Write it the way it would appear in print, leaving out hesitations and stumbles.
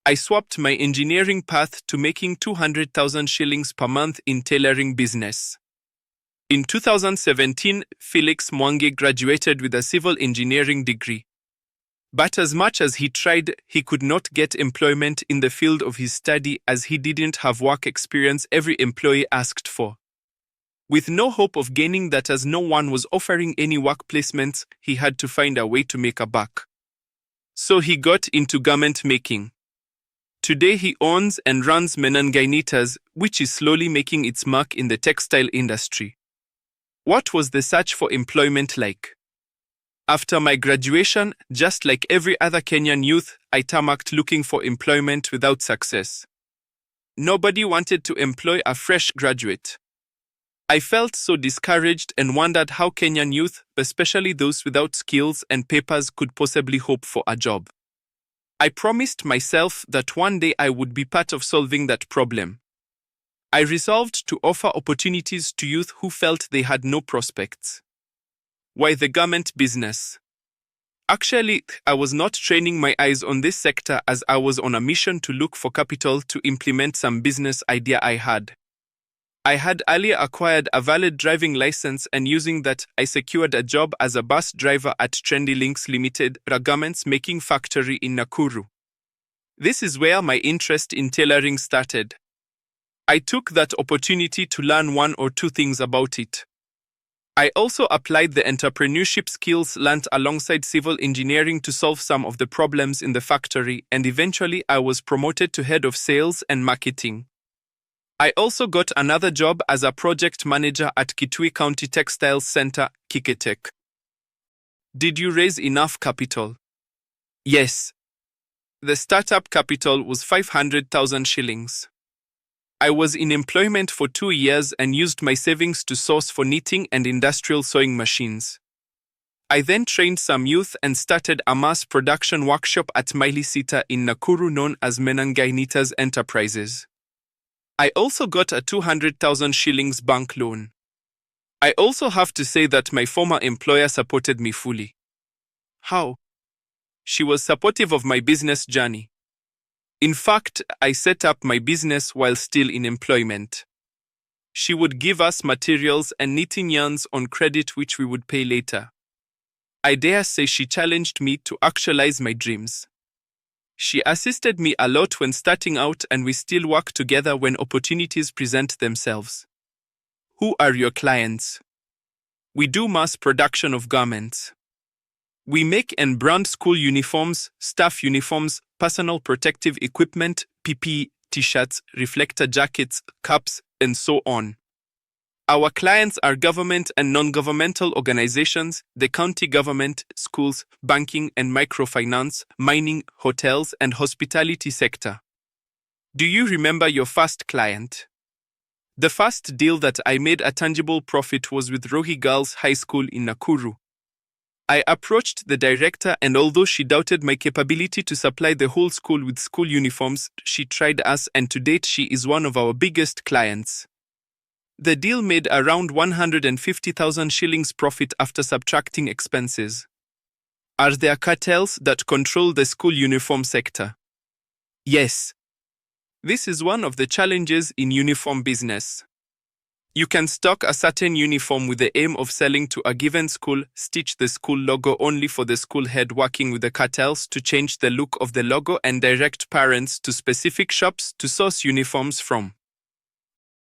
I swapped my engineering path to making 200,000 shillings per month in tailoring business. In 2017, Felix Mwangi graduated with a civil engineering degree. But as much as he tried, he could not get employment in the field of his study as he didn't have work experience every employee asked for. With no hope of gaining that as no one was offering any work placements, he had to find a way to make a buck. So he got into garment making. Today he owns and runs Menengainitas, which is slowly making its mark in the textile industry. What was the search for employment like? After my graduation, just like every other Kenyan youth, I tarmacked looking for employment without success. Nobody wanted to employ a fresh graduate. I felt so discouraged and wondered how Kenyan youth, especially those without skills and papers, could possibly hope for a job. I promised myself that one day I would be part of solving that problem. I resolved to offer opportunities to youth who felt they had no prospects. Why the garment business? Actually, I was not training my eyes on this sector as I was on a mission to look for capital to implement some business idea I had. I had earlier acquired a valid driving license and using that, I secured a job as a bus driver at Trendy Links Limited, a garments making factory in Nakuru. This is where my interest in tailoring started. I took that opportunity to learn one or two things about it. I also applied the entrepreneurship skills learnt alongside civil engineering to solve some of the problems in the factory, and eventually I was promoted to head of sales and marketing. I also got another job as a project manager at Kitui County Textiles Center, Kiketek. Did you raise enough capital? Yes. The startup capital was 500,000 shillings. I was in employment for 2 years and used my savings to source for knitting and industrial sewing machines. I then trained some youth and started a mass production workshop at Maili Sita in Nakuru known as Menengainitas Enterprises. I also got a 200,000 shillings bank loan. I also have to say that my former employer supported me fully. How? She was supportive of my business journey. In fact, I set up my business while still in employment. She would give us materials and knitting yarns on credit which we would pay later. I dare say she challenged me to actualize my dreams. She assisted me a lot when starting out and we still work together when opportunities present themselves. Who are your clients? We do mass production of garments. We make and brand school uniforms, staff uniforms, personal protective equipment, PPE, t-shirts, reflector jackets, caps, and so on. Our clients are government and non-governmental organizations, the county government, schools, banking and microfinance, mining, hotels, and hospitality sector. Do you remember your first client? The first deal that I made a tangible profit was with Rohi Girls High School in Nakuru. I approached the director and although she doubted my capability to supply the whole school with school uniforms, she tried us and to date she is one of our biggest clients. The deal made around 150,000 shillings profit after subtracting expenses. Are there cartels that control the school uniform sector? Yes. This is one of the challenges in uniform business. You can stock a certain uniform with the aim of selling to a given school, stitch the school logo only for the school head working with the cartels to change the look of the logo and direct parents to specific shops to source uniforms from.